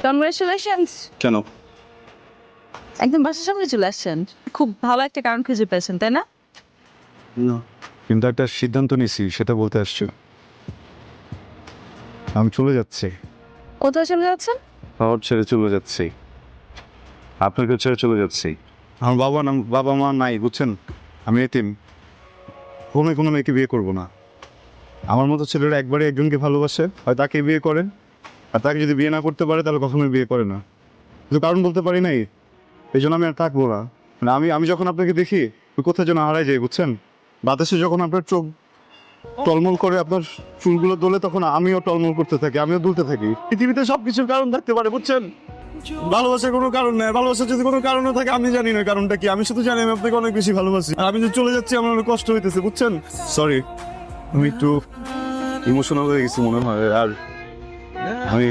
Congratulations. কেন? একদম বাসার সামনে চলে আসছেন, খুব ভালো একটা কারণ খুঁজে পেয়েছেন তাই না? কিন্তু একটা সিদ্ধান্ত নিছি, সেটা বলতে আসছো। আমি চলে যাচ্ছি। কোথায় চলে যাচ্ছেন? শহর ছেড়ে চলে যাচ্ছি, আপনাকে ছেড়ে চলে যাচ্ছি। আমার বাবা মা নাই, বুঝছেন? আমি এতিম। কোনো মেয়েকে বিয়ে করবো না। আমার মতো ছেলেরা একবারে একজনকে ভালোবাসে, হয় তাকে বিয়ে করে, আর তাকে যদি বিয়ে না করতে পারে তাহলে কখনোই বিয়ে করে না। কিন্তু কারণ বলতে পারি নাই, এই জন্য আমি আর থাকবো না। মানে আমি যখন আপনাকে দেখি কোথায় যেন হারাই যাই, বুঝছেন? বাতাসে যখন আপনার চোখ টলমল করে, আপনার চুলগুলো দোলে, তখন আমিও টলমল করতে থাকি, আমিও দুলতে থাকি। পৃথিবীতে সবকিছুর কারণ থাকতে পারে, বুঝছেন? ভালোবাসার কোনো কারণ নেই। ভালোবাসার যদি কোনো কারণও থাকে, আমি জানি না কারণটা কি। আমি শুধু জানি আমি আপনাকে অনেক বেশি ভালোবাসি। আর আমি যে চলে যাচ্ছি আমার অনেক কষ্ট হইতেছে, বুঝছেন? সরি, আমি একটু ইমোশনাল হয়ে গেছি মনে হয়। আর আমি